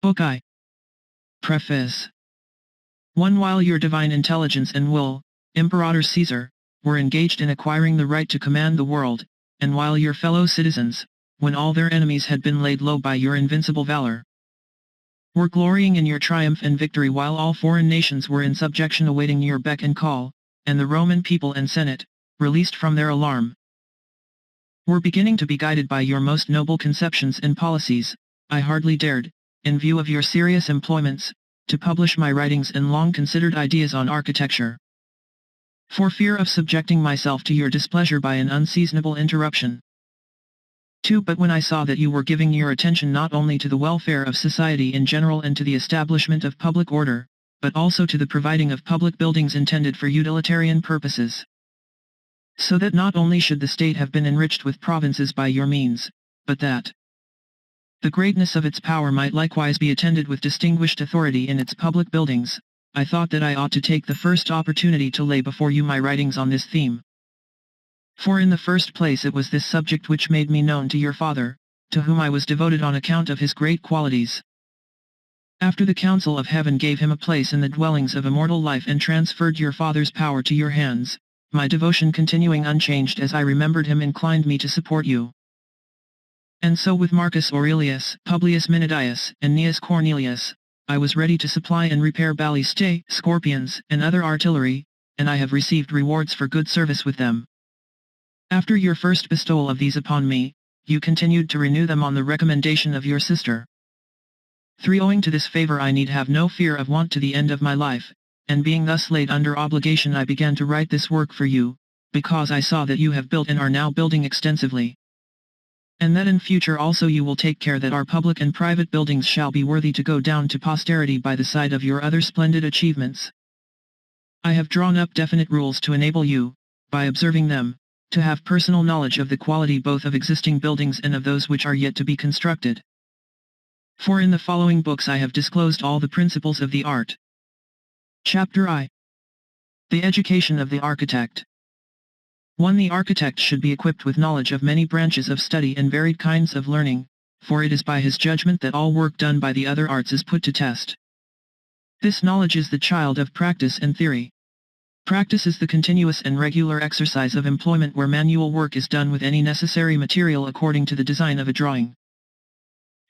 Book I. Preface. While your divine intelligence and will, Imperator Caesar, were engaged in acquiring the right to command the world, and while your fellow citizens, when all their enemies had been laid low by your invincible valor, were glorying in your triumph and victory, while all foreign nations were in subjection awaiting your beck and call, and the Roman people and Senate, released from their alarm, were beginning to be guided by your most noble conceptions and policies, I hardly dared, in view of your serious employments, to publish my writings and long-considered ideas on architecture, for fear of subjecting myself to your displeasure by an unseasonable interruption. 2. But when I saw that you were giving your attention not only to the welfare of society in general and to the establishment of public order, but also to the providing of public buildings intended for utilitarian purposes, so that not only should the state have been enriched with provinces by your means, but that the greatness of its power might likewise be attended with distinguished authority in its public buildings, I thought that I ought to take the first opportunity to lay before you my writings on this theme. For in the first place it was this subject which made me known to your father, to whom I was devoted on account of his great qualities. After the council of heaven gave him a place in the dwellings of immortal life and transferred your father's power to your hands, my devotion continuing unchanged as I remembered him inclined me to support you. And so with Marcus Aurelius, Publius Minidius, and Gnaeus Cornelius, I was ready to supply and repair ballistae, scorpions, and other artillery, and I have received rewards for good service with them. After your first bestowal of these upon me, you continued to renew them on the recommendation of your sister. 3. Owing to this favor I need have no fear of want to the end of my life, and being thus laid under obligation I began to write this work for you, because I saw that you have built and are now building extensively, and that in future also you will take care that our public and private buildings shall be worthy to go down to posterity by the side of your other splendid achievements. I have drawn up definite rules to enable you, by observing them, to have personal knowledge of the quality both of existing buildings and of those which are yet to be constructed. For in the following books I have disclosed all the principles of the art. Chapter I. The education of the architect. 1. The architect should be equipped with knowledge of many branches of study and varied kinds of learning, for it is by his judgment that all work done by the other arts is put to test. This knowledge is the child of practice and theory. Practice is the continuous and regular exercise of employment where manual work is done with any necessary material according to the design of a drawing.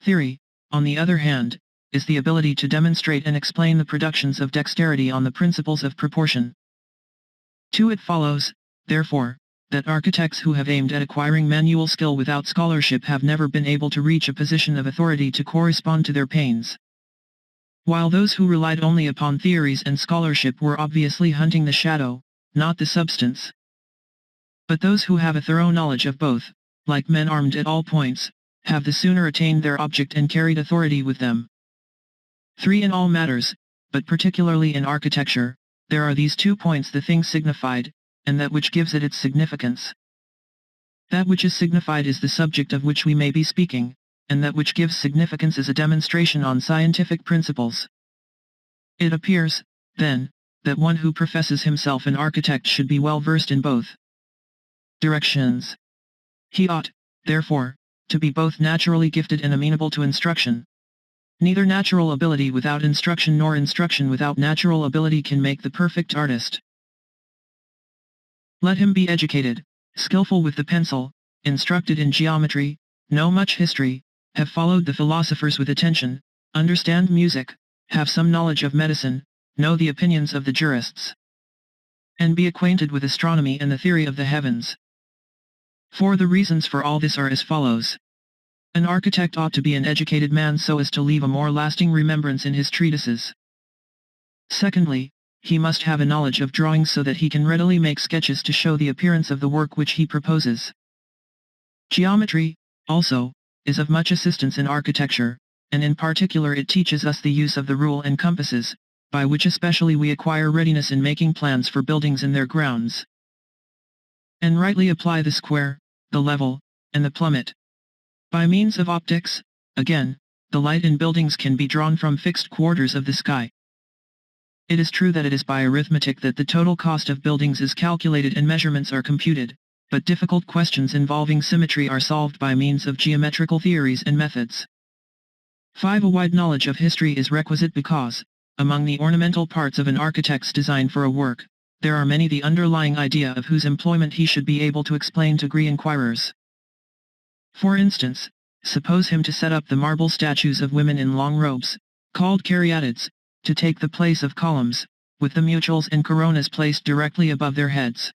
Theory, on the other hand, is the ability to demonstrate and explain the productions of dexterity on the principles of proportion. 2. It follows, therefore, that architects who have aimed at acquiring manual skill without scholarship have never been able to reach a position of authority to correspond to their pains, while those who relied only upon theories and scholarship were obviously hunting the shadow, not the substance. But those who have a thorough knowledge of both, like men armed at all points, have the sooner attained their object and carried authority with them. 3. In all matters, but particularly in architecture, there are these 2 points: the thing signified, and that which gives it its significance. That which is signified is the subject of which we may be speaking, and that which gives significance is a demonstration on scientific principles. It appears, then, that one who professes himself an architect should be well versed in both directions. He ought, therefore, to be both naturally gifted and amenable to instruction. Neither natural ability without instruction nor instruction without natural ability can make the perfect artist. Let him be educated, skillful with the pencil, instructed in geometry, know much history, have followed the philosophers with attention, understand music, have some knowledge of medicine, know the opinions of the jurists, and be acquainted with astronomy and the theory of the heavens. For the reasons for all this are as follows. An architect ought to be an educated man so as to leave a more lasting remembrance in his treatises. Secondly, he must have a knowledge of drawing so that he can readily make sketches to show the appearance of the work which he proposes. Geometry, also, is of much assistance in architecture, and in particular it teaches us the use of the rule and compasses, by which especially we acquire readiness in making plans for buildings and their grounds, and rightly apply the square, the level, and the plummet. By means of optics, again, the light in buildings can be drawn from fixed quarters of the sky. It is true that it is by arithmetic that the total cost of buildings is calculated and measurements are computed, but difficult questions involving symmetry are solved by means of geometrical theories and methods. 5. A wide knowledge of history is requisite because, among the ornamental parts of an architect's design for a work, there are many the underlying idea of whose employment he should be able to explain to inquirers. For instance, suppose him to set up the marble statues of women in long robes, called caryatids, to take the place of columns, with the mutules and coronas placed directly above their heads.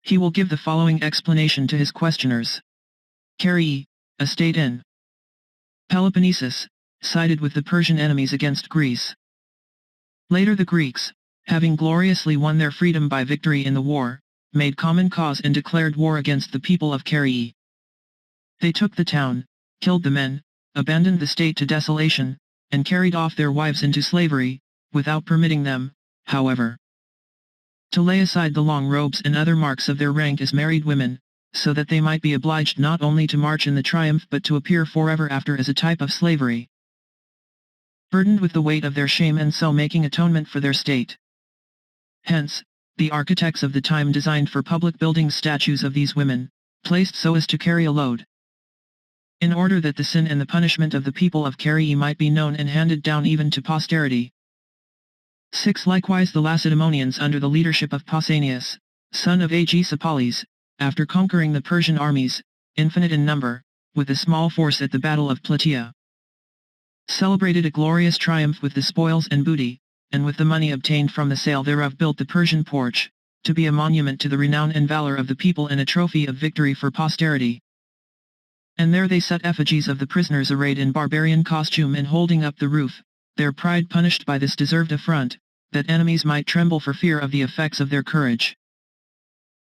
He will give the following explanation to his questioners. Carii, a state in Peloponnesus, sided with the Persian enemies against Greece. Later the Greeks, having gloriously won their freedom by victory in the war, made common cause and declared war against the people of Carii. They took the town, killed the men, abandoned the state to desolation, and carried off their wives into slavery, without permitting them, however, to lay aside the long robes and other marks of their rank as married women, so that they might be obliged not only to march in the triumph but to appear forever after as a type of slavery, burdened with the weight of their shame and so making atonement for their state. Hence, the architects of the time designed for public buildings statues of these women, placed so as to carry a load, in order that the sin and the punishment of the people of Carii might be known and handed down even to posterity. 6. Likewise the Lacedaemonians under the leadership of Pausanias, son of Aegisipales, after conquering the Persian armies, infinite in number, with a small force at the Battle of Plataea, celebrated a glorious triumph with the spoils and booty, and with the money obtained from the sale thereof built the Persian porch, to be a monument to the renown and valor of the people and a trophy of victory for posterity. And there they set effigies of the prisoners arrayed in barbarian costume and holding up the roof, their pride punished by this deserved affront, that enemies might tremble for fear of the effects of their courage.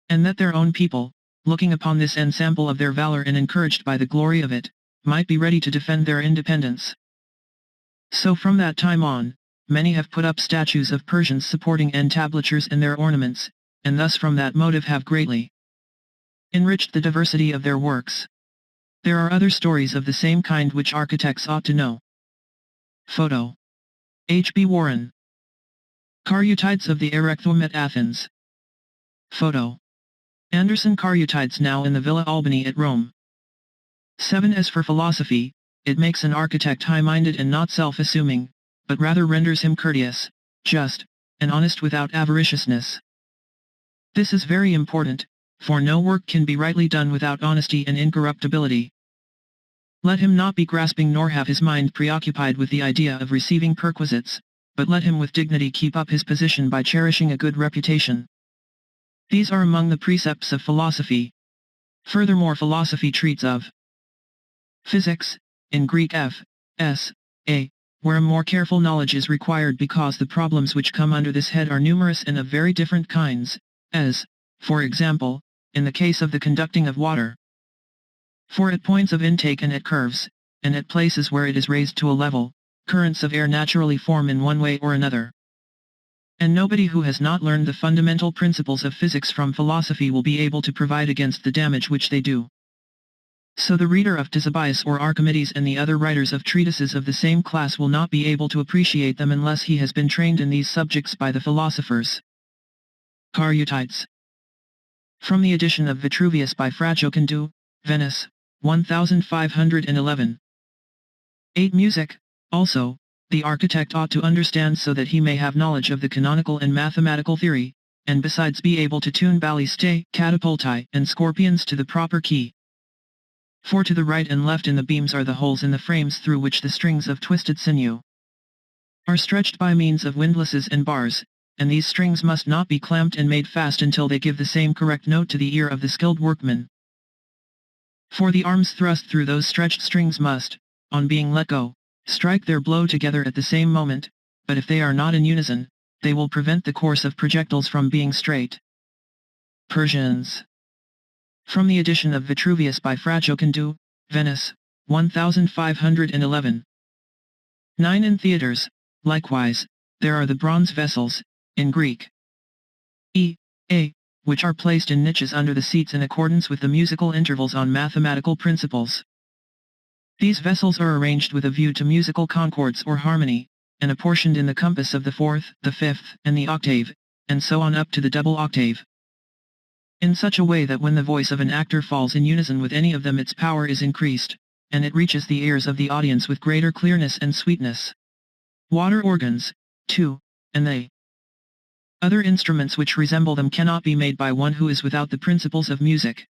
And that their own people, looking upon this ensample of their valor and encouraged by the glory of it, might be ready to defend their independence. So from that time on, many have put up statues of Persians supporting entablatures and their ornaments, and thus from that motive have greatly enriched the diversity of their works. There are other stories of the same kind which architects ought to know. Photo. H. B. Warren. Caryatides of the Erechthum at Athens. Photo. Anderson Caryatides now in the Villa Albani at Rome. 7. As for philosophy, it makes an architect high-minded and not self-assuming, but rather renders him courteous, just, and honest without avariciousness. This is very important, for no work can be rightly done without honesty and incorruptibility. Let him not be grasping nor have his mind preoccupied with the idea of receiving perquisites, but let him with dignity keep up his position by cherishing a good reputation. These are among the precepts of philosophy. Furthermore, philosophy treats of physics, in Greek F, S, A, where a more careful knowledge is required because the problems which come under this head are numerous and of very different kinds, as, for example, in the case of the conducting of water. For at points of intake and at curves, and at places where it is raised to a level, currents of air naturally form in one way or another. And nobody who has not learned the fundamental principles of physics from philosophy will be able to provide against the damage which they do. So the reader of Ctesibius or Archimedes and the other writers of treatises of the same class will not be able to appreciate them unless he has been trained in these subjects by the philosophers. Caryatides. From the edition of Vitruvius by Fra Giocondo, Venice, 1511. 8. Music, also, the architect ought to understand so that he may have knowledge of the canonical and mathematical theory, and besides be able to tune ballistae, catapultae, and scorpions to the proper key. For to the right and left in the beams are the holes in the frames through which the strings of twisted sinew are stretched by means of windlasses and bars, and these strings must not be clamped and made fast until they give the same correct note to the ear of the skilled workman. For the arms thrust through those stretched strings must, on being let go, strike their blow together at the same moment, but if they are not in unison, they will prevent the course of projectiles from being straight. Persians. From the edition of Vitruvius by Fra Giocondo, Venice, 1511. 9. In theatres, likewise, there are the bronze vessels, in Greek A, which are placed in niches under the seats in accordance with the musical intervals on mathematical principles. These vessels are arranged with a view to musical concords or harmony, and apportioned in the compass of the fourth, the fifth, and the octave, and so on up to the double octave, in such a way that when the voice of an actor falls in unison with any of them its power is increased, and it reaches the ears of the audience with greater clearness and sweetness. Water organs, too, and the other instruments which resemble them cannot be made by one who is without the principles of music.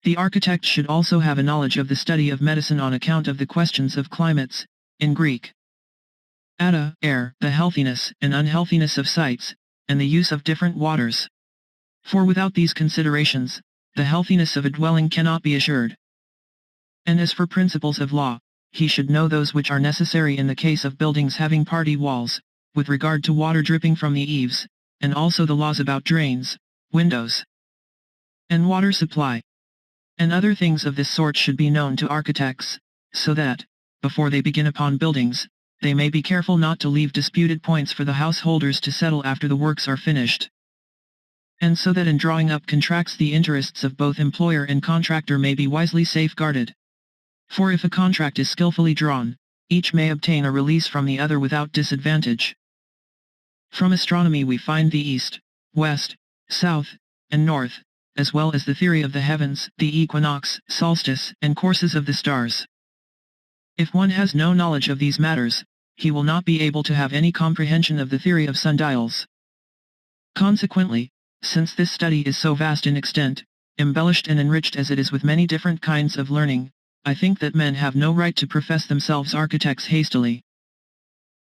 The architect should also have a knowledge of the study of medicine on account of the questions of climates, in Greek. Atta, air, the healthiness and unhealthiness of sites, and the use of different waters. For without these considerations, the healthiness of a dwelling cannot be assured. And as for principles of law, he should know those which are necessary in the case of buildings having party walls, with regard to water dripping from the eaves, and also the laws about drains, windows, and water supply. And other things of this sort should be known to architects, so that, before they begin upon buildings, they may be careful not to leave disputed points for the householders to settle after the works are finished. And so that in drawing up contracts the interests of both employer and contractor may be wisely safeguarded. For if a contract is skillfully drawn, each may obtain a release from the other without disadvantage. From astronomy we find the east, west, south, and north, as well as the theory of the heavens, the equinox, solstice, and courses of the stars. If one has no knowledge of these matters, he will not be able to have any comprehension of the theory of sundials. Consequently, since this study is so vast in extent, embellished and enriched as it is with many different kinds of learning, I think that men have no right to profess themselves architects hastily,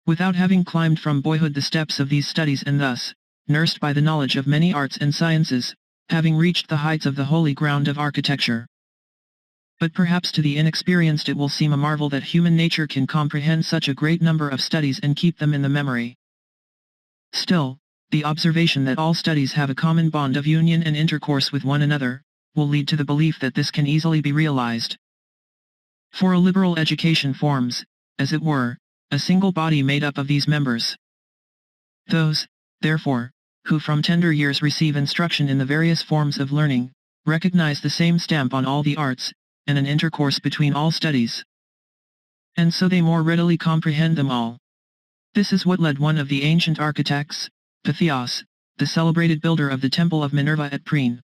without having climbed from boyhood the steps of these studies and thus, nursed by the knowledge of many arts and sciences, having reached the heights of the holy ground of architecture. But perhaps to the inexperienced it will seem a marvel that human nature can comprehend such a great number of studies and keep them in the memory. Still, the observation that all studies have a common bond of union and intercourse with one another, will lead to the belief that this can easily be realized. For a liberal education forms, as it were, a single body made up of these members. Those, therefore, who from tender years receive instruction in the various forms of learning, recognize the same stamp on all the arts, and an intercourse between all studies. And so they more readily comprehend them all. This is what led one of the ancient architects, Pythias, the celebrated builder of the temple of Minerva at Priene,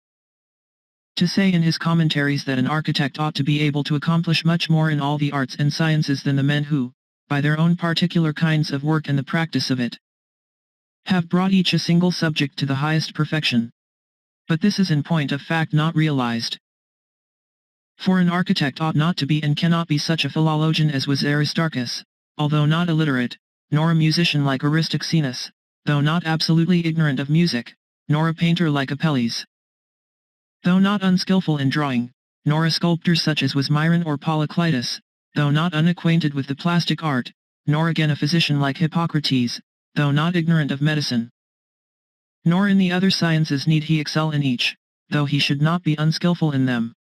to say in his commentaries that an architect ought to be able to accomplish much more in all the arts and sciences than the men who, by their own particular kinds of work and the practice of it, have brought each a single subject to the highest perfection. But this is in point of fact not realized. For an architect ought not to be and cannot be such a philologian as was Aristarchus, although not illiterate, nor a musician like Aristoxenus, though not absolutely ignorant of music, nor a painter like Apelles, though not unskillful in drawing, nor a sculptor such as was Myron or Polyclitus, though not unacquainted with the plastic art, nor again a physician like Hippocrates, though not ignorant of medicine. Nor in the other sciences need he excel in each, though he should not be unskillful in them.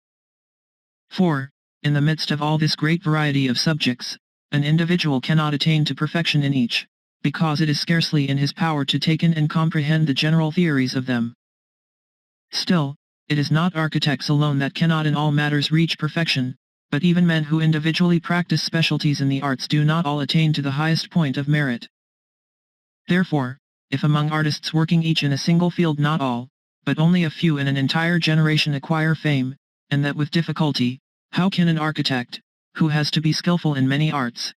For, in the midst of all this great variety of subjects, an individual cannot attain to perfection in each, because it is scarcely in his power to take in and comprehend the general theories of them. Still, it is not architects alone that cannot in all matters reach perfection, but even men who individually practice specialties in the arts do not all attain to the highest point of merit. Therefore, if among artists working each in a single field not all, but only a few in an entire generation acquire fame, and that with difficulty, how can an architect, who has to be skillful in many arts,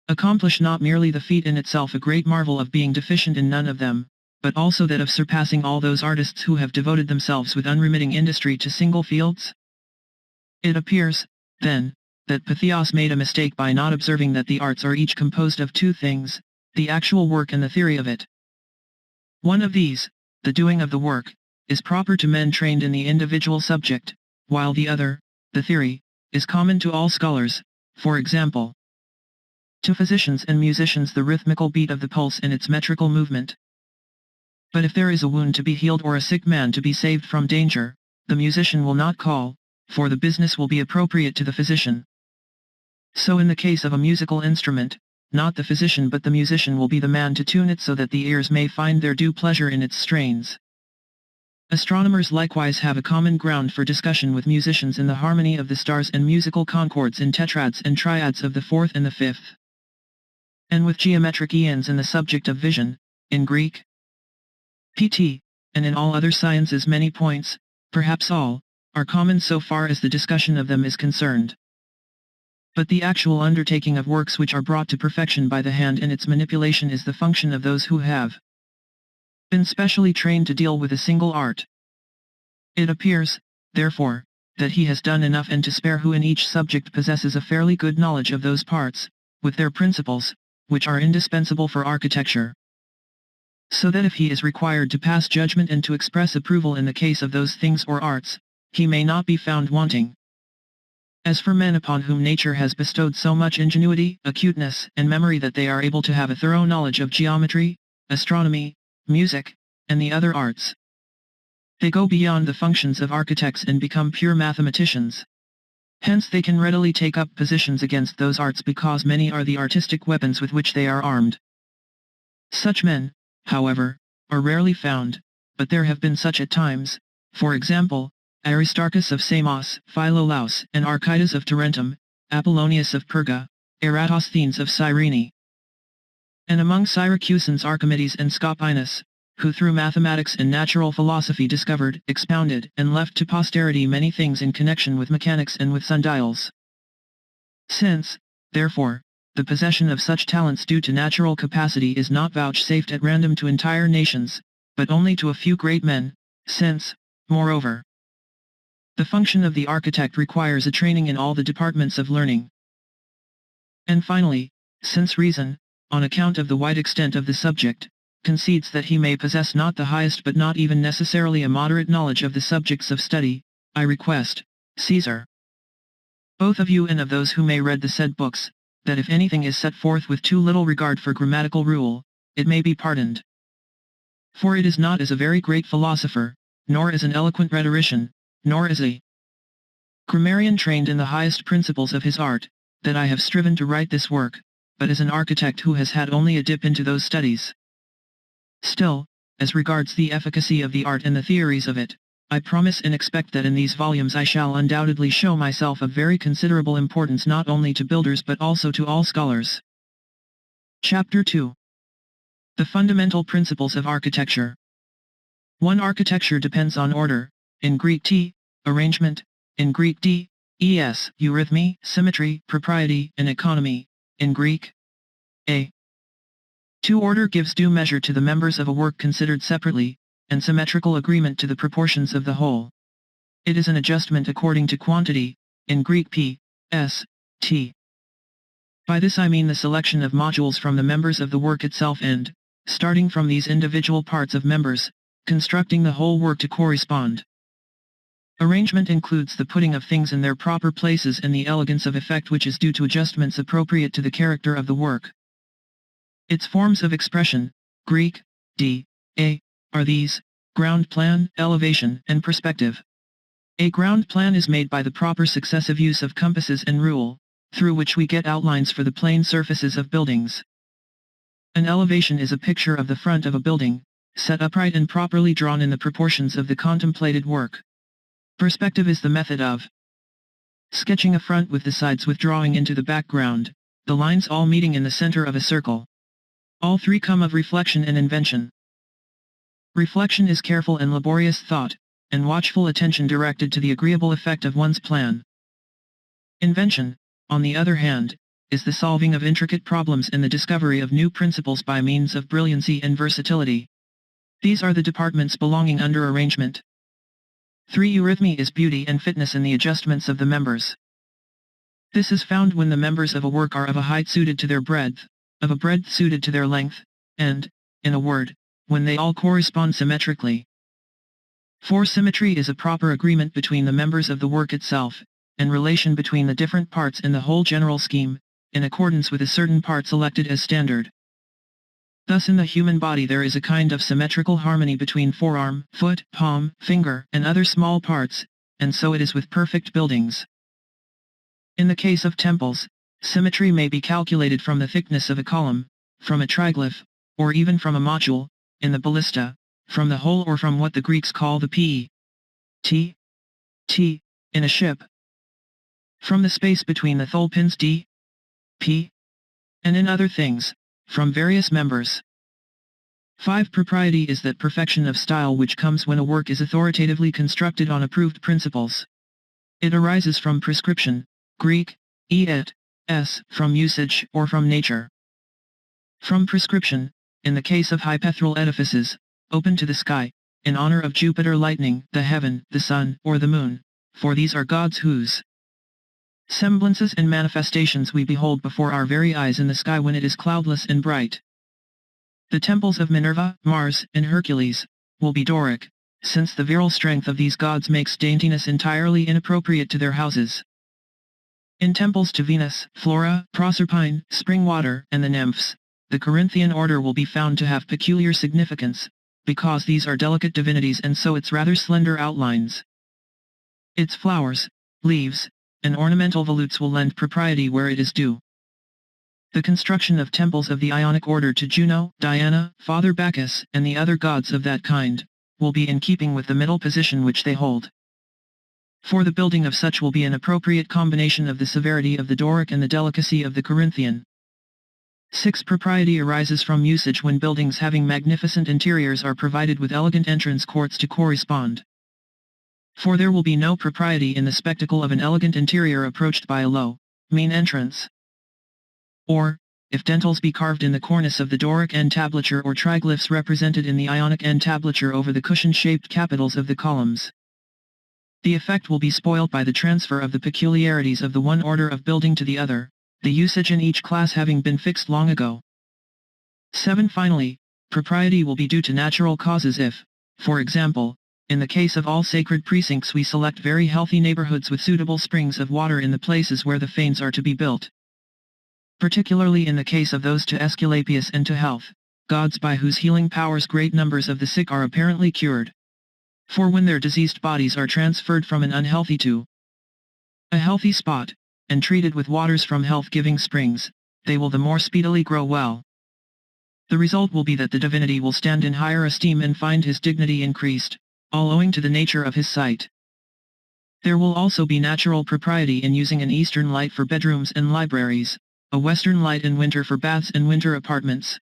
accomplish not merely the feat in itself a great marvel of being deficient in none of them, but also that of surpassing all those artists who have devoted themselves with unremitting industry to single fields? It appears, then, that Pythias made a mistake by not observing that the arts are each composed of two things, the actual work and the theory of it. One of these, the doing of the work, is proper to men trained in the individual subject, while the other, the theory, is common to all scholars, for example, to physicians and musicians the rhythmical beat of the pulse and its metrical movement. But if there is a wound to be healed or a sick man to be saved from danger, the musician will not call, for the business will be appropriate to the physician. So in the case of a musical instrument, not the physician but the musician will be the man to tune it so that the ears may find their due pleasure in its strains. Astronomers likewise have a common ground for discussion with musicians in the harmony of the stars and musical concords in tetrads and triads of the fourth and the fifth, and with geometric eons in the subject of vision, in Greek, pt, and in all other sciences many points, perhaps all, are common so far as the discussion of them is concerned. But the actual undertaking of works which are brought to perfection by the hand and its manipulation is the function of those who have been specially trained to deal with a single art. It appears, therefore, that he has done enough and to spare who in each subject possesses a fairly good knowledge of those parts, with their principles, which are indispensable for architecture. So that if he is required to pass judgment and to express approval in the case of those things or arts, he may not be found wanting. As for men upon whom nature has bestowed so much ingenuity, acuteness, and memory that they are able to have a thorough knowledge of geometry, astronomy, music, and the other arts, they go beyond the functions of architects and become pure mathematicians. Hence they can readily take up positions against those arts because many are the artistic weapons with which they are armed. Such men, however, are rarely found, but there have been such at times, for example, Aristarchus of Samos, Philolaus and Archytas of Tarentum, Apollonius of Perga, Eratosthenes of Cyrene. And among Syracusans Archimedes and Scopinas, who through mathematics and natural philosophy discovered, expounded, and left to posterity many things in connection with mechanics and with sundials. Since, therefore, the possession of such talents due to natural capacity is not vouchsafed at random to entire nations, but only to a few great men, since, moreover, the function of the architect requires a training in all the departments of learning. And finally, since reason, on account of the wide extent of the subject, concedes that he may possess not the highest but not even necessarily a moderate knowledge of the subjects of study, I request, Caesar, both of you and of those who may read the said books, that if anything is set forth with too little regard for grammatical rule, it may be pardoned. For it is not as a very great philosopher, nor as an eloquent rhetorician, nor as a grammarian trained in the highest principles of his art, that I have striven to write this work, but as an architect who has had only a dip into those studies. Still, as regards the efficacy of the art and the theories of it, I promise and expect that in these volumes I shall undoubtedly show myself of very considerable importance not only to builders but also to all scholars. Chapter 2. The Fundamental Principles of Architecture. 1. Architecture depends on order, in Greek t, arrangement, in Greek d, es, eurythmy, symmetry, propriety, and economy, in Greek a. 2. Order gives due measure to the members of a work considered separately, and symmetrical agreement to the proportions of the whole. It is an adjustment according to quantity, in Greek p, s, t. By this I mean the selection of modules from the members of the work itself and, starting from these individual parts of members, constructing the whole work to correspond. Arrangement includes the putting of things in their proper places and the elegance of effect which is due to adjustments appropriate to the character of the work. Its forms of expression, Greek, d, a, are these: ground plan, elevation, and perspective. A ground plan is made by the proper successive use of compasses and rule, through which we get outlines for the plane surfaces of buildings. An elevation is a picture of the front of a building, set upright and properly drawn in the proportions of the contemplated work. Perspective is the method of sketching a front with the sides withdrawing into the background, the lines all meeting in the center of a circle. All three come of reflection and invention. Reflection is careful and laborious thought, and watchful attention directed to the agreeable effect of one's plan. Invention, on the other hand, is the solving of intricate problems and the discovery of new principles by means of brilliancy and versatility. These are the departments belonging under arrangement. 3. Eurythmy is beauty and fitness in the adjustments of the members. This is found when the members of a work are of a height suited to their breadth, of a breadth suited to their length, and, in a word, when they all correspond symmetrically. 4. Symmetry is a proper agreement between the members of the work itself, and relation between the different parts in the whole general scheme, in accordance with a certain part selected as standard. Thus in the human body there is a kind of symmetrical harmony between forearm, foot, palm, finger, and other small parts, and so it is with perfect buildings. In the case of temples, symmetry may be calculated from the thickness of a column, from a triglyph, or even from a module, in the ballista, from the whole or from what the Greeks call the t, in a ship, from the space between the thole pins d, p, and in other things, from various members. 5. Propriety is that perfection of style which comes when a work is authoritatively constructed on approved principles. It arises from prescription, Greek, et, s. From usage or from nature. From prescription, in the case of hypaethral edifices, open to the sky, in honor of Jupiter, lightning, the heaven, the sun, or the moon, for these are gods whose semblances and manifestations we behold before our very eyes in the sky when it is cloudless and bright. The temples of Minerva, Mars, and Hercules will be Doric, since the virile strength of these gods makes daintiness entirely inappropriate to their houses. In temples to Venus, Flora, Proserpine, spring water, and the nymphs, the Corinthian order will be found to have peculiar significance, because these are delicate divinities and so its rather slender outlines. Its flowers, leaves, and ornamental volutes will lend propriety where it is due. The construction of temples of the Ionic order to Juno, Diana, Father Bacchus, and the other gods of that kind, will be in keeping with the middle position which they hold. For the building of such will be an appropriate combination of the severity of the Doric and the delicacy of the Corinthian. 6. Propriety arises from usage when buildings having magnificent interiors are provided with elegant entrance courts to correspond. For there will be no propriety in the spectacle of an elegant interior approached by a low, mean entrance. Or, if dentils be carved in the cornice of the Doric entablature or triglyphs represented in the Ionic entablature over the cushion-shaped capitals of the columns, the effect will be spoilt by the transfer of the peculiarities of the one order of building to the other, the usage in each class having been fixed long ago. 7. Finally, propriety will be due to natural causes if, for example, in the case of all sacred precincts we select very healthy neighborhoods with suitable springs of water in the places where the fanes are to be built. Particularly in the case of those to Aesculapius and to Health, gods by whose healing powers great numbers of the sick are apparently cured. For when their diseased bodies are transferred from an unhealthy to a healthy spot, and treated with waters from health-giving springs, they will the more speedily grow well. The result will be that the divinity will stand in higher esteem and find his dignity increased, all owing to the nature of his site. There will also be natural propriety in using an eastern light for bedrooms and libraries, a western light in winter for baths and winter apartments,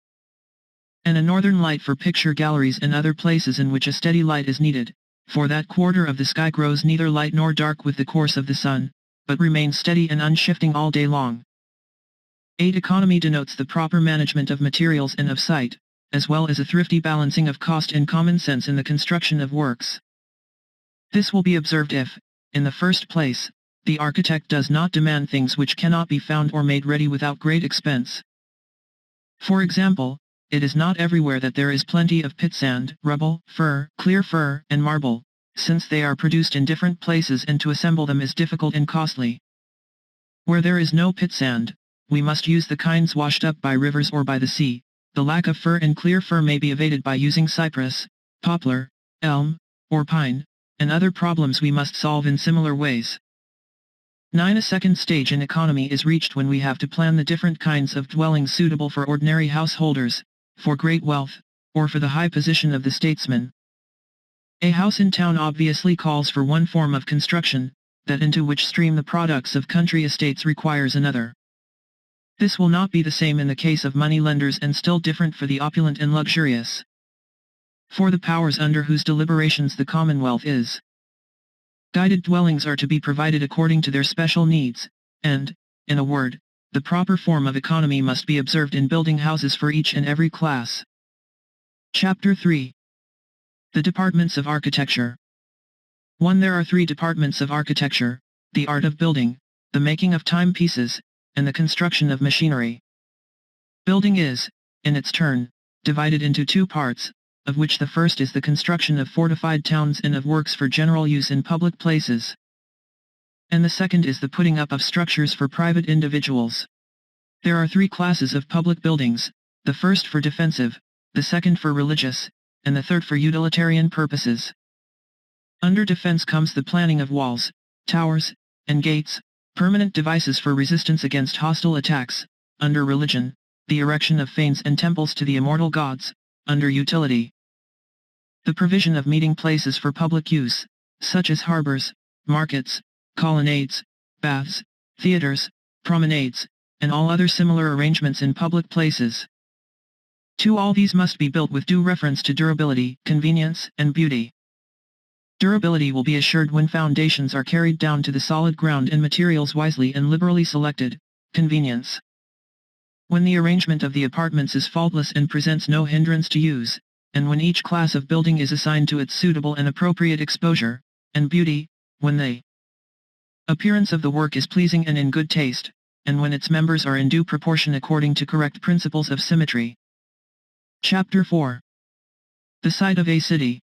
and a northern light for picture galleries and other places in which a steady light is needed, for that quarter of the sky grows neither light nor dark with the course of the sun, but remains steady and unshifting all day long. 8. Economy denotes the proper management of materials and of site, as well as a thrifty balancing of cost and common sense in the construction of works. This will be observed if, in the first place, the architect does not demand things which cannot be found or made ready without great expense. For example, it is not everywhere that there is plenty of pit sand, rubble, fir, clear fir, and marble, since they are produced in different places and to assemble them is difficult and costly. Where there is no pit sand, we must use the kinds washed up by rivers or by the sea. The lack of fir and clear fir may be evaded by using cypress, poplar, elm, or pine, and other problems we must solve in similar ways. 9. A second stage in economy is reached when we have to plan the different kinds of dwellings suitable for ordinary householders, for great wealth, or for the high position of the statesman. A house in town obviously calls for one form of construction, that into which stream the products of country estates requires another. This will not be the same in the case of money lenders and still different for the opulent and luxurious. For the powers under whose deliberations the Commonwealth is guided, dwellings are to be provided according to their special needs, and, in a word, the proper form of economy must be observed in building houses for each and every class. Chapter 3. The departments of architecture. 1. There are 3 departments of architecture: the art of building, the making of timepieces, and the construction of machinery. Building is, in its turn, divided into 2 parts, of which the first is the construction of fortified towns and of works for general use in public places, and the second is the putting up of structures for private individuals. There are 3 classes of public buildings, the first for defensive, the second for religious, and the third for utilitarian purposes. Under defense comes the planning of walls, towers, and gates, permanent devices for resistance against hostile attacks. Under religion, the erection of fanes and temples to the immortal gods. Under utility, the provision of meeting places for public use, such as harbors, markets, colonnades, baths, theaters, promenades, and all other similar arrangements in public places. 2. All these must be built with due reference to durability, convenience, and beauty. Durability will be assured when foundations are carried down to the solid ground and materials wisely and liberally selected, Convenience. When the arrangement of the apartments is faultless and presents no hindrance to use, and when each class of building is assigned to its suitable and appropriate exposure, and beauty, when the appearance of the work is pleasing and in good taste, and when its members are in due proportion according to correct principles of symmetry. Chapter 4. The site of a city.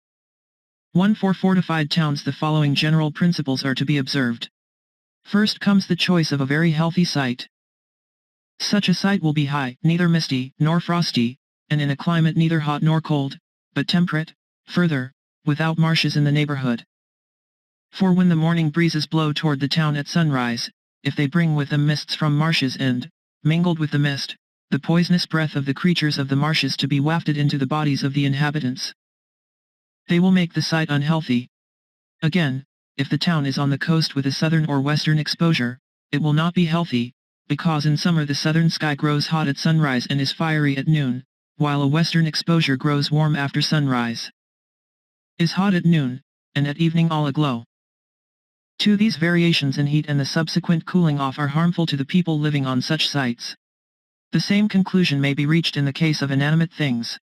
1. For fortified towns the following general principles are to be observed. First comes the choice of a very healthy site. Such a site will be high, neither misty nor frosty, and in a climate neither hot nor cold, but temperate, further, without marshes in the neighborhood. For when the morning breezes blow toward the town at sunrise, if they bring with them mists from marshes and, mingled with the mist, the poisonous breath of the creatures of the marshes to be wafted into the bodies of the inhabitants, they will make the site unhealthy. Again, if the town is on the coast with a southern or western exposure, it will not be healthy, because in summer the southern sky grows hot at sunrise and is fiery at noon, while a western exposure grows warm after sunrise, is hot at noon, and at evening all aglow. 2. These variations in heat and the subsequent cooling off are harmful to the people living on such sites. The same conclusion may be reached in the case of inanimate things.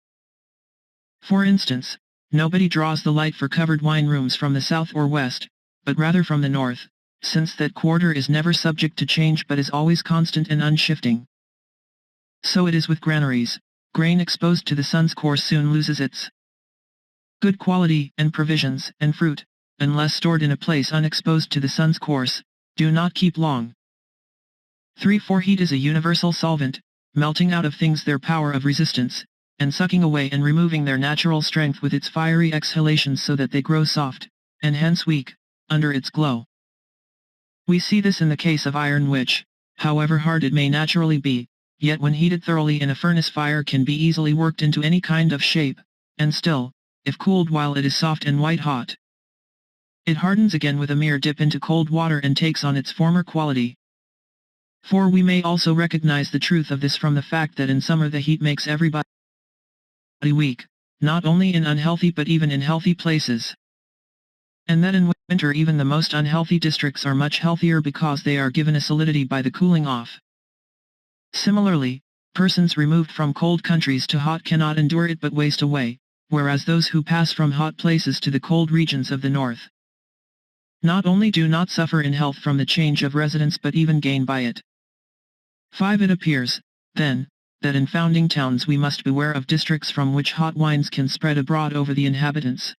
For instance, nobody draws the light for covered wine rooms from the south or west, but rather from the north, since that quarter is never subject to change but is always constant and unshifting. So it is with granaries. Grain exposed to the sun's course soon loses its good quality, and provisions and fruit, unless stored in a place unexposed to the sun's course, do not keep long. 3. For heat is a universal solvent, melting out of things their power of resistance, and sucking away and removing their natural strength with its fiery exhalations so that they grow soft, and hence weak, under its glow. We see this in the case of iron which, however hard it may naturally be, yet when heated thoroughly in a furnace fire can be easily worked into any kind of shape, and still, if cooled while it is soft and white-hot, it hardens again with a mere dip into cold water and takes on its former quality. 4. We may also recognize the truth of this from the fact that in summer the heat makes everybody weak, not only in unhealthy but even in healthy places. And that in winter even the most unhealthy districts are much healthier because they are given a solidity by the cooling off. Similarly, persons removed from cold countries to hot cannot endure it but waste away, whereas those who pass from hot places to the cold regions of the north not only do not suffer in health from the change of residence but even gain by it. 5. It appears, then, that in founding towns we must beware of districts from which hot winds can spread abroad over the inhabitants.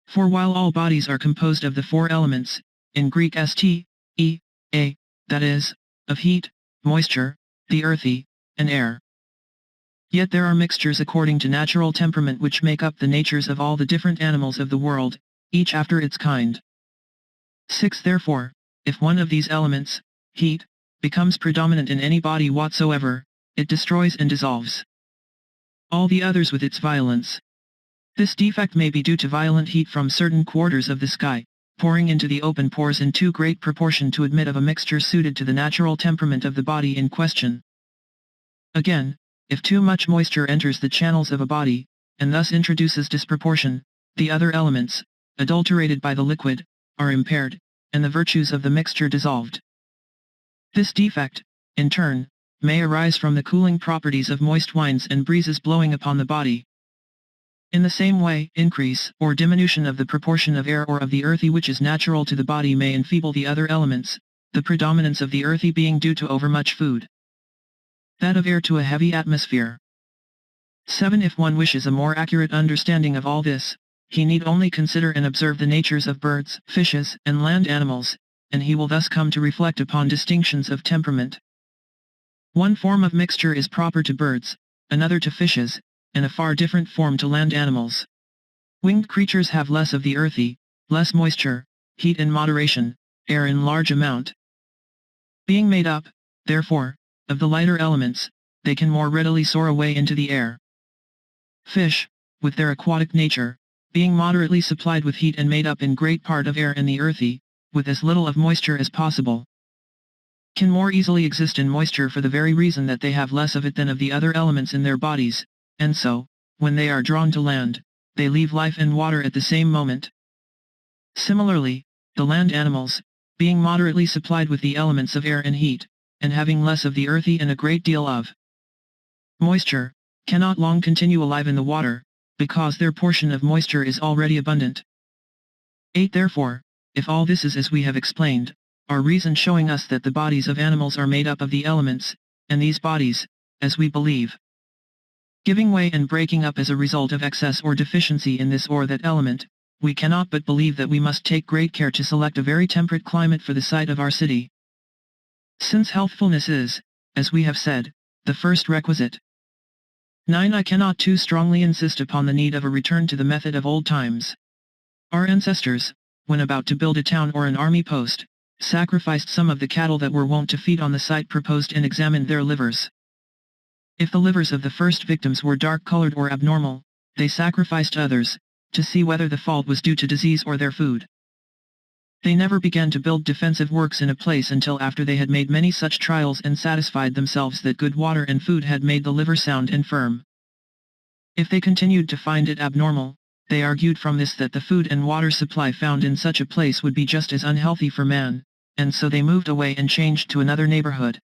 For while all bodies are composed of the 4 elements, in Greek st, e, a, that is, of heat, moisture, the earthy, and air, yet there are mixtures according to natural temperament which make up the natures of all the different animals of the world, each after its kind. 6. Therefore, if one of these elements, heat, becomes predominant in any body whatsoever, it destroys and dissolves all the others with its violence. This defect may be due to violent heat from certain quarters of the sky, pouring into the open pores in too great proportion to admit of a mixture suited to the natural temperament of the body in question. Again, if too much moisture enters the channels of a body, and thus introduces disproportion, the other elements, adulterated by the liquid, are impaired, and the virtues of the mixture dissolved. This defect, in turn, may arise from the cooling properties of moist winds and breezes blowing upon the body. In the same way, increase or diminution of the proportion of air or of the earthy which is natural to the body may enfeeble the other elements, the predominance of the earthy being due to overmuch food, that of air to a heavy atmosphere. 7. If one wishes a more accurate understanding of all this, he need only consider and observe the natures of birds, fishes, and land animals, and he will thus come to reflect upon distinctions of temperament. One form of mixture is proper to birds, another to fishes, and a far different form to land animals. Winged creatures have less of the earthy, less moisture, heat in moderation, air in large amount. Being made up, therefore, of the lighter elements, they can more readily soar away into the air. Fish, with their aquatic nature, being moderately supplied with heat and made up in great part of air and the earthy, with as little of moisture as possible, can more easily exist in moisture for the very reason that they have less of it than of the other elements in their bodies, and so, when they are drawn to land, they leave life and water at the same moment. Similarly, the land animals, being moderately supplied with the elements of air and heat, and having less of the earthy and a great deal of moisture, cannot long continue alive in the water, because their portion of moisture is already abundant. 8. Therefore, if all this is as we have explained, our reason showing us that the bodies of animals are made up of the elements, and these bodies, as we believe, giving way and breaking up as a result of excess or deficiency in this or that element, we cannot but believe that we must take great care to select a very temperate climate for the site of our city, since healthfulness is, as we have said, the first requisite. 9. I cannot too strongly insist upon the need of a return to the method of old times. Our ancestors, when about to build a town or an army post, sacrificed some of the cattle that were wont to feed on the site proposed and examined their livers. If the livers of the first victims were dark-colored or abnormal, they sacrificed others, to see whether the fault was due to disease or their food. They never began to build defensive works in a place until after they had made many such trials and satisfied themselves that good water and food had made the liver sound and firm. If they continued to find it abnormal, they argued from this that the food and water supply found in such a place would be just as unhealthy for man, and so they moved away and changed to another neighborhood,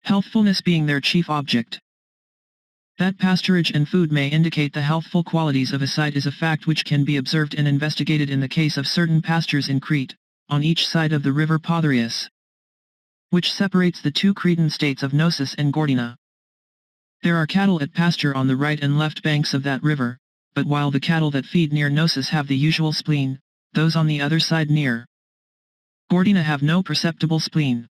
healthfulness being their chief object. That pasturage and food may indicate the healthful qualities of a site is a fact which can be observed and investigated in the case of certain pastures in Crete, on each side of the river Varius, which separates the two Cretan states of Knossos and Gordyna. There are cattle at pasture on the right and left banks of that river, but while the cattle that feed near Knossos have the usual spleen, those on the other side near Gordyna have no perceptible spleen.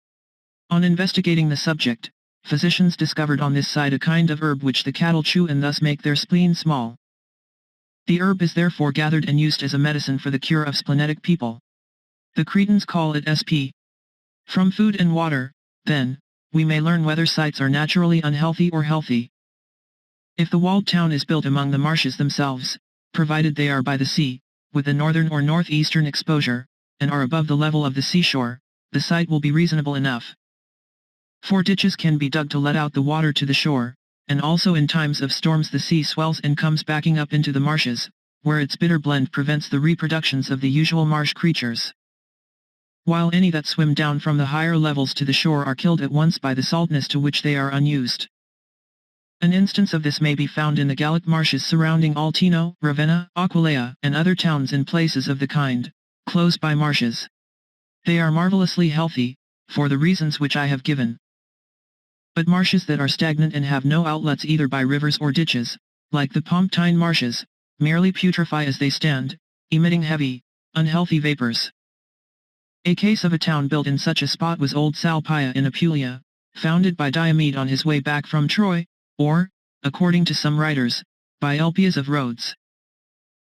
On investigating the subject, physicians discovered on this side a kind of herb which the cattle chew and thus make their spleen small. The herb is therefore gathered and used as a medicine for the cure of splenetic people. The Cretans call it sp. From food and water, then, we may learn whether sites are naturally unhealthy or healthy. If the walled town is built among the marshes themselves, provided they are by the sea, with a northern or northeastern exposure, and are above the level of the seashore, the site will be reasonable enough. 4 ditches can be dug to let out the water to the shore, and also in times of storms the sea swells and comes backing up into the marshes, where its bitter blend prevents the reproductions of the usual marsh creatures, while any that swim down from the higher levels to the shore are killed at once by the saltness to which they are unused. An instance of this may be found in the Gallic marshes surrounding Altino, Ravenna, Aquileia, and other towns and places of the kind, close by marshes. They are marvelously healthy, for the reasons which I have given. But marshes that are stagnant and have no outlets either by rivers or ditches, like the Pomptine marshes, merely putrefy as they stand, emitting heavy, unhealthy vapors. A case of a town built in such a spot was old Salpia in Apulia, founded by Diomed on his way back from Troy, or, according to some writers, by Elpias of Rhodes.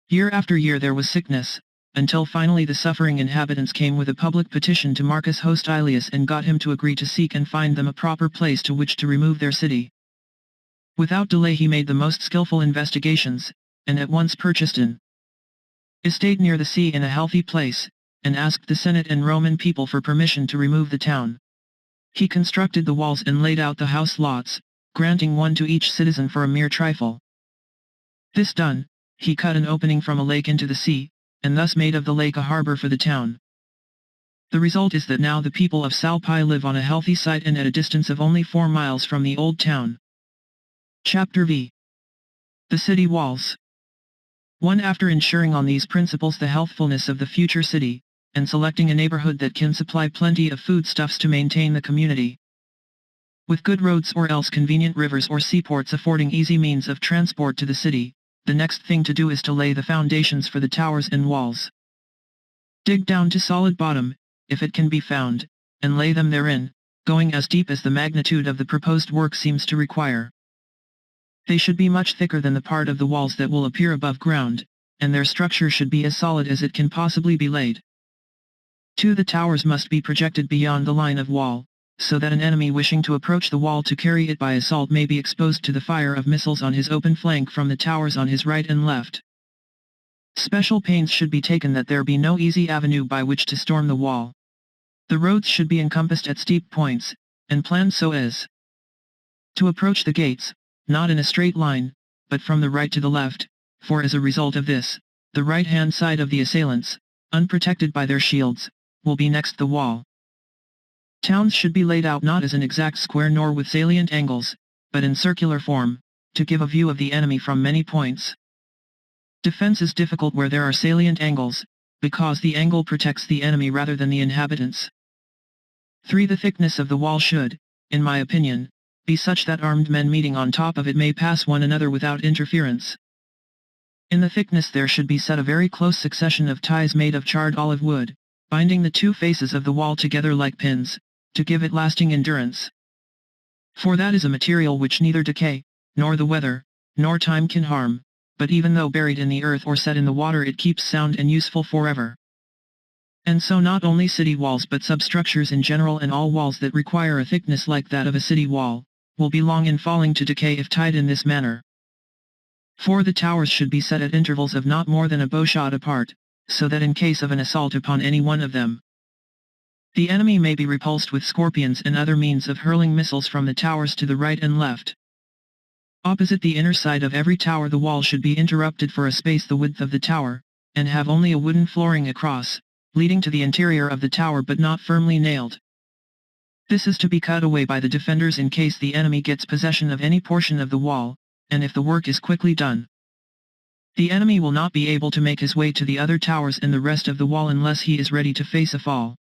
Year after year there was sickness, until finally the suffering inhabitants came with a public petition to Marcus Hostilius and got him to agree to seek and find them a proper place to which to remove their city. Without delay he made the most skillful investigations, and at once purchased an estate near the sea in a healthy place, and asked the Senate and Roman people for permission to remove the town. He constructed the walls and laid out the house lots, granting one to each citizen for a mere trifle. This done, he cut an opening from a lake into the sea, and thus made of the lake a harbor for the town. The result is that now the people of Salpi live on a healthy site and at a distance of only 4 miles from the old town. Chapter V. The City Walls. 1. After ensuring on these principles the healthfulness of the future city, and selecting a neighborhood that can supply plenty of foodstuffs to maintain the community, with good roads or else convenient rivers or seaports affording easy means of transport to the city, the next thing to do is to lay the foundations for the towers and walls. Dig down to solid bottom, if it can be found, and lay them therein, going as deep as the magnitude of the proposed work seems to require. They should be much thicker than the part of the walls that will appear above ground, and their structure should be as solid as it can possibly be laid. 2. The towers must be projected beyond the line of wall, so that an enemy wishing to approach the wall to carry it by assault may be exposed to the fire of missiles on his open flank from the towers on his right and left. Special pains should be taken that there be no easy avenue by which to storm the wall. The roads should be encompassed at steep points, and planned so as to approach the gates, not in a straight line, but from the right to the left, for as a result of this, the right-hand side of the assailants, unprotected by their shields, will be next the wall. Towns should be laid out not as an exact square nor with salient angles, but in circular form, to give a view of the enemy from many points. Defense is difficult where there are salient angles, because the angle protects the enemy rather than the inhabitants. 3. The thickness of the wall should, in my opinion, be such that armed men meeting on top of it may pass one another without interference. In the thickness there should be set a very close succession of ties made of charred olive wood, binding the two faces of the wall together like pins, to give it lasting endurance. For that is a material which neither decay, nor the weather, nor time can harm, but even though buried in the earth or set in the water it keeps sound and useful forever. And so not only city walls but substructures in general and all walls that require a thickness like that of a city wall, will be long in falling to decay if tied in this manner. 4. The towers should be set at intervals of not more than a bowshot apart, so that in case of an assault upon any one of them, the enemy may be repulsed with scorpions and other means of hurling missiles from the towers to the right and left. Opposite the inner side of every tower the wall should be interrupted for a space the width of the tower, and have only a wooden flooring across, leading to the interior of the tower but not firmly nailed. This is to be cut away by the defenders in case the enemy gets possession of any portion of the wall, and if the work is quickly done, the enemy will not be able to make his way to the other towers and the rest of the wall unless he is ready to face a fall.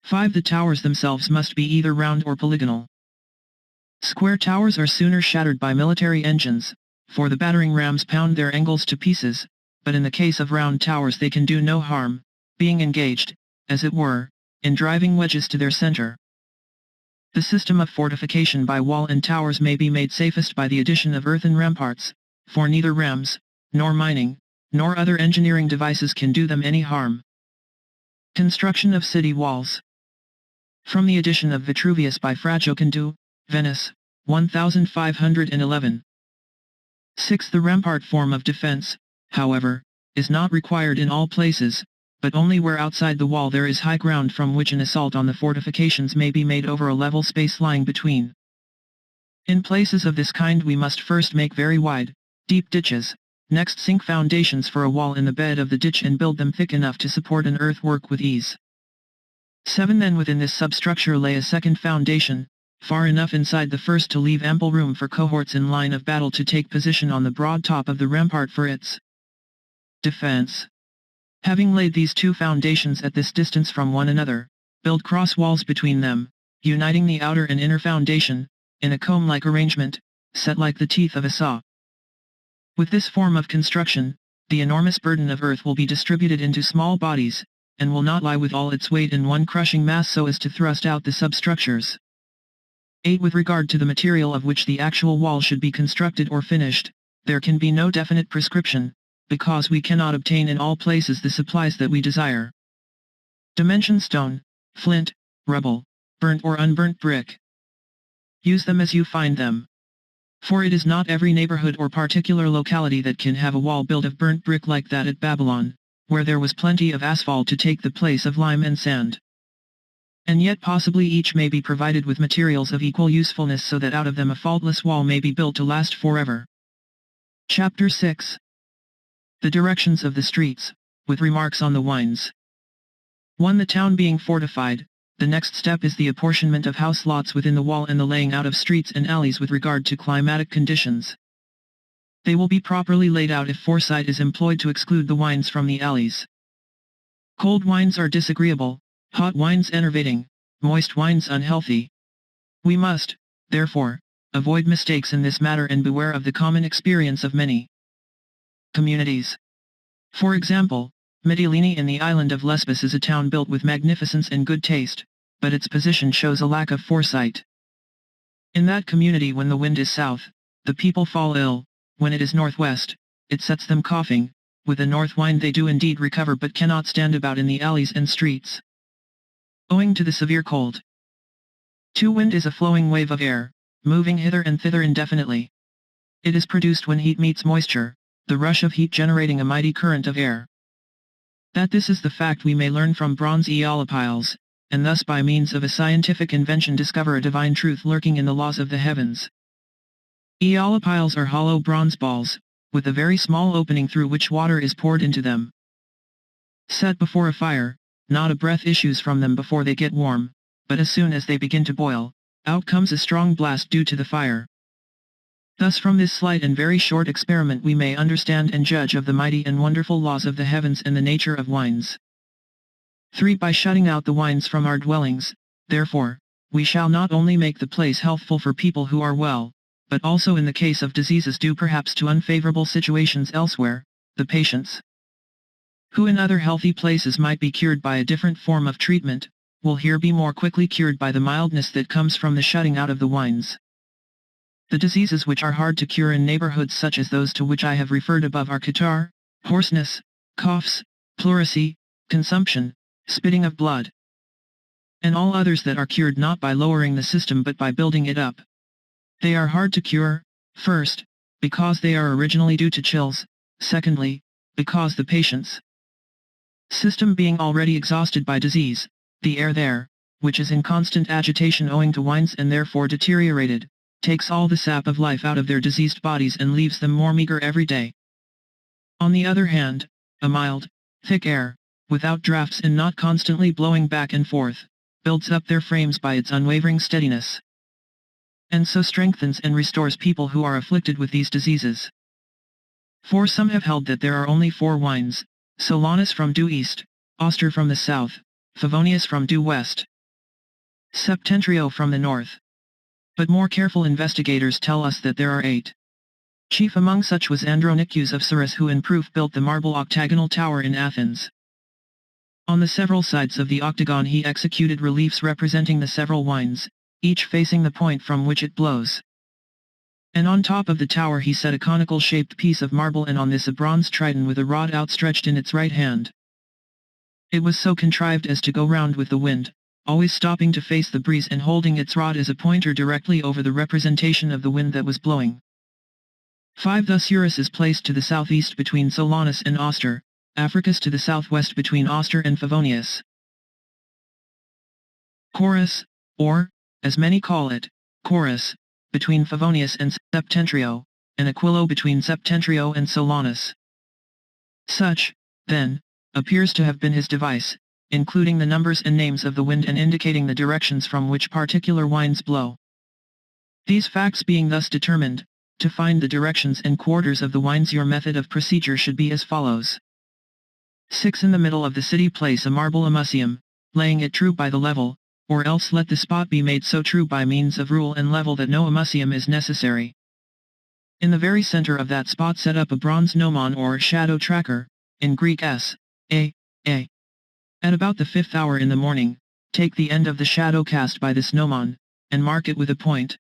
5. The towers themselves must be either round or polygonal. Square towers are sooner shattered by military engines, for the battering rams pound their angles to pieces, but in the case of round towers they can do no harm, being engaged, as it were, in driving wedges to their center. The system of fortification by wall and towers may be made safest by the addition of earthen ramparts, for neither rams, nor mining, nor other engineering devices can do them any harm. Construction of city walls. From the edition of Vitruvius by Fra Giocondo, Venice, 1511. 6. The rampart form of defense, however, is not required in all places, but only where outside the wall there is high ground from which an assault on the fortifications may be made over a level space lying between. In places of this kind we must first make very wide, deep ditches, next sink foundations for a wall in the bed of the ditch and build them thick enough to support an earthwork with ease. 7. Then within this substructure lay a second foundation, far enough inside the first to leave ample room for cohorts in line of battle to take position on the broad top of the rampart for its defense. Having laid these two foundations at this distance from one another, build cross walls between them, uniting the outer and inner foundation, in a comb-like arrangement, set like the teeth of a saw. With this form of construction, the enormous burden of earth will be distributed into small bodies, and will not lie with all its weight in one crushing mass so as to thrust out the substructures. 8. With regard to the material of which the actual wall should be constructed or finished, there can be no definite prescription, because we cannot obtain in all places the supplies that we desire. Dimension stone, flint, rubble, burnt or unburnt brick. Use them as you find them. For it is not every neighborhood or particular locality that can have a wall built of burnt brick like that at Babylon, where there was plenty of asphalt to take the place of lime and sand. And yet possibly each may be provided with materials of equal usefulness so that out of them a faultless wall may be built to last forever. Chapter 6. The directions of the streets, with remarks on the wines. 1. The town being fortified, the next step is the apportionment of house lots within the wall and the laying out of streets and alleys with regard to climatic conditions. They will be properly laid out if foresight is employed to exclude the wines from the alleys. Cold wines are disagreeable, hot wines enervating, moist wines unhealthy. We must, therefore, avoid mistakes in this matter and beware of the common experience of many communities. For example, Mytilene in the island of Lesbos is a town built with magnificence and good taste, but its position shows a lack of foresight. In that community when the wind is south, the people fall ill, when it is northwest, it sets them coughing, with the north wind they do indeed recover but cannot stand about in the alleys and streets, owing to the severe cold. 2. Wind is a flowing wave of air, moving hither and thither indefinitely. It is produced when heat meets moisture, the rush of heat generating a mighty current of air. That this is the fact we may learn from bronze eolipiles, and thus by means of a scientific invention discover a divine truth lurking in the laws of the heavens. Eolipiles are hollow bronze balls, with a very small opening through which water is poured into them. Set before a fire, not a breath issues from them before they get warm, but as soon as they begin to boil, out comes a strong blast due to the fire. Thus from this slight and very short experiment we may understand and judge of the mighty and wonderful laws of the heavens and the nature of wines. 3. By shutting out the wines from our dwellings, therefore, we shall not only make the place healthful for people who are well, but also in the case of diseases due perhaps to unfavorable situations elsewhere, the patients who in other healthy places might be cured by a different form of treatment, will here be more quickly cured by the mildness that comes from the shutting out of the wines. The diseases which are hard to cure in neighborhoods such as those to which I have referred above are catarrh, hoarseness, coughs, pleurisy, consumption, spitting of blood, and all others that are cured not by lowering the system but by building it up. They are hard to cure, first, because they are originally due to chills, secondly, because the patient's system being already exhausted by disease, the air there, which is in constant agitation owing to wines and therefore deteriorated, takes all the sap of life out of their diseased bodies and leaves them more meager every day. On the other hand, a mild, thick air, without draughts and not constantly blowing back and forth, builds up their frames by its unwavering steadiness, and so strengthens and restores people who are afflicted with these diseases. For some have held that there are only 4 wines, Solanus from due east, Auster from the south, Favonius from due west, Septentrio from the north. But more careful investigators tell us that there are 8. Chief among such was Andronicus of Cyrrhus, who in proof built the marble octagonal tower in Athens. On the several sides of the octagon he executed reliefs representing the several wines, each facing the point from which it blows. And on top of the tower he set a conical-shaped piece of marble, and on this a bronze trident with a rod outstretched in its right hand. It was so contrived as to go round with the wind, always stopping to face the breeze and holding its rod as a pointer directly over the representation of the wind that was blowing. 5. Thus Eurus is placed to the southeast between Solanus and Auster, Africus to the southwest between Auster and Favonius. Chorus, or, as many call it, Chorus, between Favonius and Septentrio, and Aquilo between Septentrio and Solanus. Such, then, appears to have been his device, including the numbers and names of the wind and indicating the directions from which particular winds blow. These facts being thus determined, to find the directions and quarters of the winds your method of procedure should be as follows. 6. In the middle of the city place a marble amusium, laying it true by the level, or else let the spot be made so true by means of rule and level that no amusium is necessary. In the very center of that spot set up a bronze gnomon or shadow tracker, in Greek S.A. At about the 5th hour in the morning, take the end of the shadow cast by this gnomon, and mark it with a point.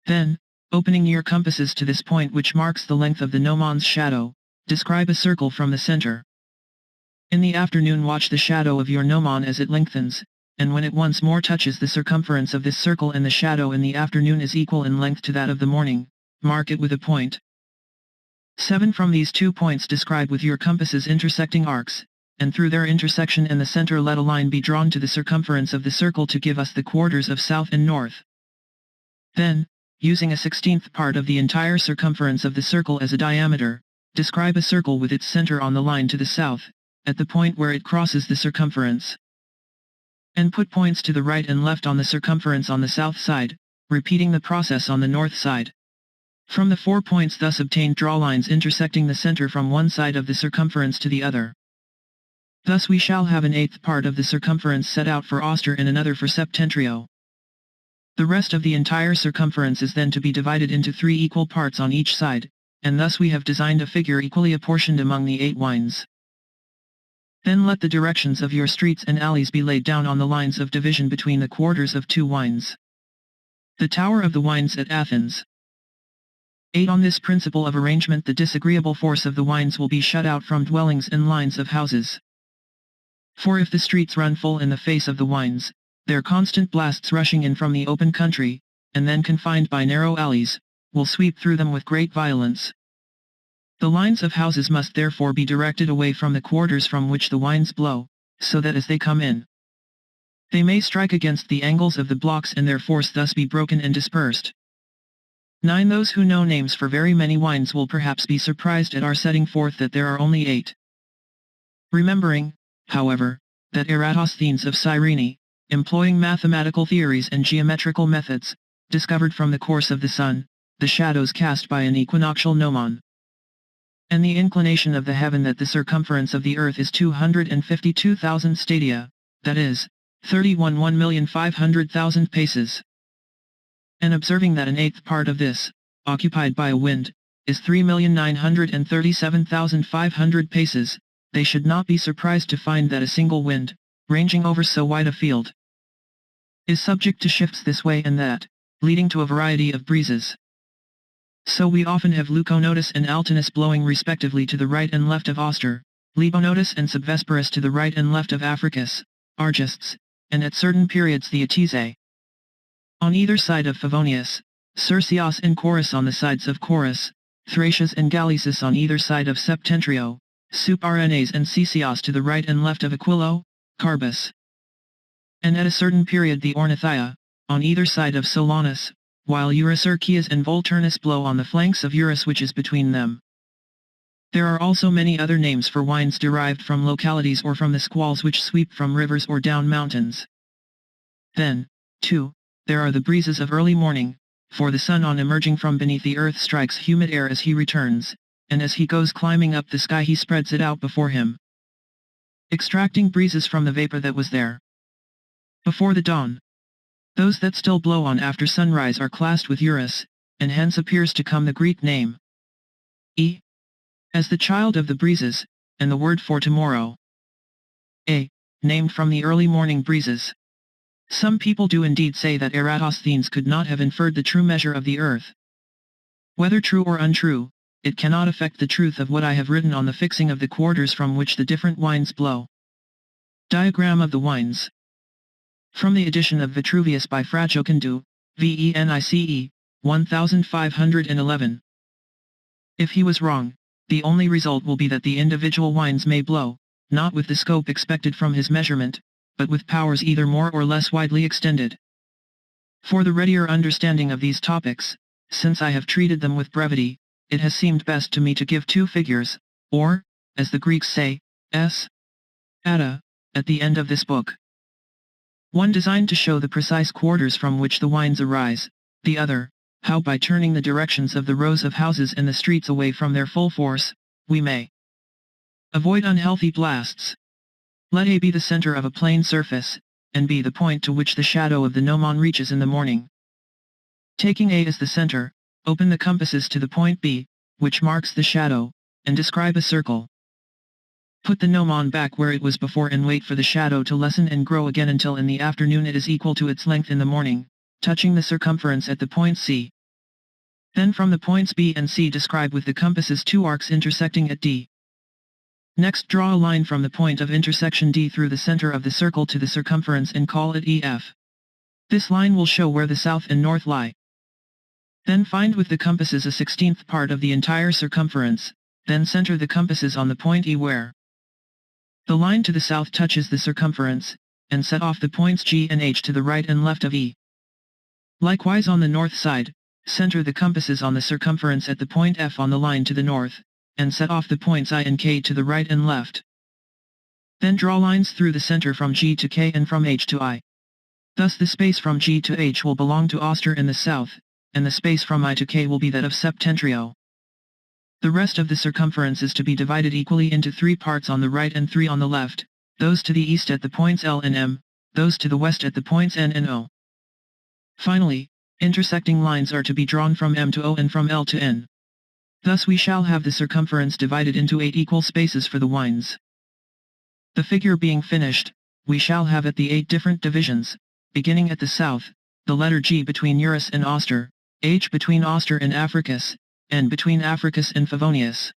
Then, opening your compasses to this point which marks the length of the gnomon's shadow, describe a circle from the center. In the afternoon watch the shadow of your gnomon as it lengthens, and when it once more touches the circumference of this circle and the shadow in the afternoon is equal in length to that of the morning, mark it with a point. 7. From these 2 points describe with your compasses intersecting arcs, and through their intersection and the center let a line be drawn to the circumference of the circle to give us the quarters of south and north. Then, using a 16th part of the entire circumference of the circle as a diameter, describe a circle with its center on the line to the south, at the point where it crosses the circumference. And put points to the right and left on the circumference on the south side, repeating the process on the north side. From the 4 points thus obtained draw lines intersecting the center from one side of the circumference to the other. Thus we shall have an 8th part of the circumference set out for Auster and another for Septentrio. The rest of the entire circumference is then to be divided into 3 equal parts on each side, and thus we have designed a figure equally apportioned among the 8 wines. Then let the directions of your streets and alleys be laid down on the lines of division between the quarters of 2 wines. The Tower of the Wines at Athens. 8. On this principle of arrangement the disagreeable force of the wines will be shut out from dwellings and lines of houses. For if the streets run full in the face of the wines, their constant blasts rushing in from the open country, and then confined by narrow alleys, will sweep through them with great violence. The lines of houses must therefore be directed away from the quarters from which the wines blow, so that as they come in, they may strike against the angles of the blocks and their force thus be broken and dispersed. 9. Those who know names for very many wines will perhaps be surprised at our setting forth that there are only 8. Remembering, however, that Eratosthenes of Cyrene, employing mathematical theories and geometrical methods, discovered from the course of the sun, the shadows cast by an equinoctial gnomon, and the inclination of the heaven that the circumference of the earth is 252,000 stadia, that is, 31,1,500,000 paces. And observing that an eighth part of this, occupied by a wind, is 3,937,500 paces, they should not be surprised to find that a single wind, ranging over so wide a field, is subject to shifts this way and that, leading to a variety of breezes. So we often have Leuconotus and Altinus blowing respectively to the right and left of Auster, Lebonotus and Subvesperus to the right and left of Africus, Argists, and at certain periods the Atese. On either side of Favonius, Circeos and Chorus on the sides of Chorus, Thracias and Gallicis on either side of Septentrio, Suparnes and Cicios to the right and left of Aquilo, Carbus. And at a certain period the Ornithia, on either side of Solanus, while Eurycercias and Volturnus blow on the flanks of Eurus which is between them. There are also many other names for winds derived from localities or from the squalls which sweep from rivers or down mountains. Then, too, there are the breezes of early morning, for the sun on emerging from beneath the earth strikes humid air as he returns, and as he goes climbing up the sky he spreads it out before him, extracting breezes from the vapor that was there before the dawn. Those that still blow on after sunrise are classed with Eurus, and hence appears to come the Greek name as the child of the breezes, and the word for tomorrow, named from the early morning breezes. Some people do indeed say that Eratosthenes could not have inferred the true measure of the earth. Whether true or untrue, it cannot affect the truth of what I have written on the fixing of the quarters from which the different winds blow. Diagram of the winds. From the edition of Vitruvius by Frajocandu, Venice, 1511. If he was wrong, the only result will be that the individual winds may blow, not with the scope expected from his measurement, but with powers either more or less widely extended. For the readier understanding of these topics, since I have treated them with brevity, it has seemed best to me to give two figures, or, as the Greeks say, at the end of this book. One designed to show the precise quarters from which the winds arise, the other, how by turning the directions of the rows of houses and the streets away from their full force, we may avoid unhealthy blasts. Let A be the center of a plane surface, and B the point to which the shadow of the gnomon reaches in the morning. Taking A as the center, open the compasses to the point B, which marks the shadow, and describe a circle. Put the gnomon back where it was before and wait for the shadow to lessen and grow again until in the afternoon it is equal to its length in the morning, touching the circumference at the point C. Then from the points B and C describe with the compasses two arcs intersecting at D. Next draw a line from the point of intersection D through the center of the circle to the circumference and call it EF. This line will show where the south and north lie. Then find with the compasses a 16th part of the entire circumference, then center the compasses on the point E where the line to the south touches the circumference, and set off the points G and H to the right and left of E. Likewise on the north side, center the compasses on the circumference at the point F on the line to the north, and set off the points I and K to the right and left. Then draw lines through the center from G to K and from H to I. Thus the space from G to H will belong to Auster in the south, and the space from I to K will be that of Septentrio. The rest of the circumference is to be divided equally into 3 parts on the right and 3 on the left, those to the east at the points L and M, those to the west at the points N and O. Finally, intersecting lines are to be drawn from M to O and from L to N. Thus we shall have the circumference divided into 8 equal spaces for the winds. The figure being finished, we shall have at the 8 different divisions, beginning at the south, the letter G between Eurus and Auster, H between Auster and Africus, N between Africus and Favonius,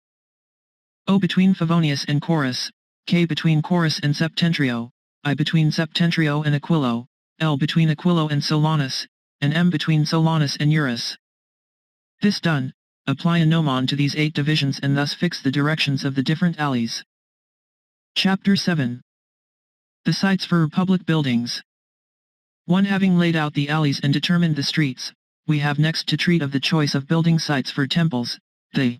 O between Favonius and Chorus, K between Chorus and Septentrio, I between Septentrio and Aquilo, L between Aquilo and Solanus, and M between Solanus and Eurus. This done, apply a gnomon to these 8 divisions and thus fix the directions of the different alleys. Chapter 7. The sites for public buildings. One having laid out the alleys and determined the streets, we have next to treat of the choice of building sites for temples, the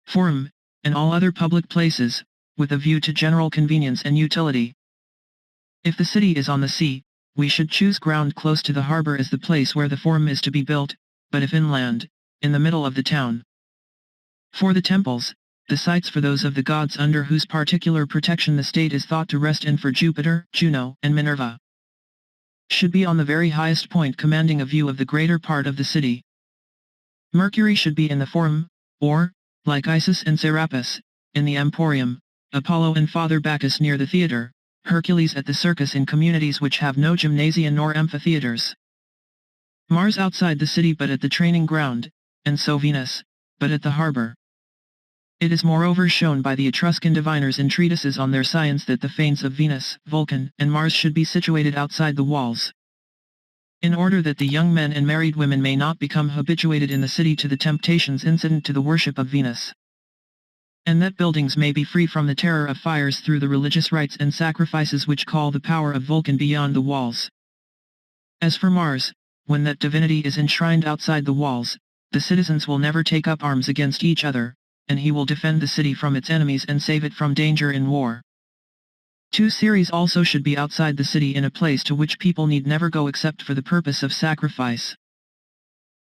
forum, and all other public places, with a view to general convenience and utility. If the city is on the sea, we should choose ground close to the harbor as the place where the forum is to be built, but if inland, in the middle of the town. For the temples, the sites for those of the gods under whose particular protection the state is thought to rest and for Jupiter, Juno, and Minerva, should be on the very highest point commanding a view of the greater part of the city. Mercury should be in the forum, or, like Isis and Serapis, in the emporium, Apollo and Father Bacchus near the theater, Hercules at the circus in communities which have no gymnasia nor amphitheaters. Mars outside the city but at the training ground, and so Venus, but at the harbor. It is moreover shown by the Etruscan diviners in treatises on their science that the fanes of Venus, Vulcan, and Mars should be situated outside the walls, in order that the young men and married women may not become habituated in the city to the temptations incident to the worship of Venus, and that buildings may be free from the terror of fires through the religious rites and sacrifices which call the power of Vulcan beyond the walls. As for Mars, when that divinity is enshrined outside the walls, the citizens will never take up arms against each other, and he will defend the city from its enemies and save it from danger in war. 2 Ceres also should be outside the city in a place to which people need never go except for the purpose of sacrifice.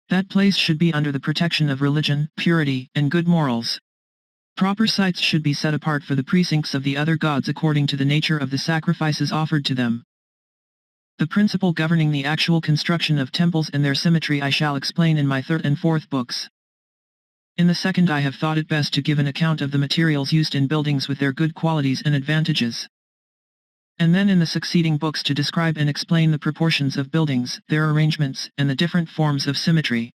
That place should be under the protection of religion, purity, and good morals. Proper sites should be set apart for the precincts of the other gods according to the nature of the sacrifices offered to them. The principle governing the actual construction of temples and their symmetry I shall explain in my 3rd and 4th books. In the 2nd I have thought it best to give an account of the materials used in buildings with their good qualities and advantages, and then in the succeeding books to describe and explain the proportions of buildings, their arrangements, and the different forms of symmetry.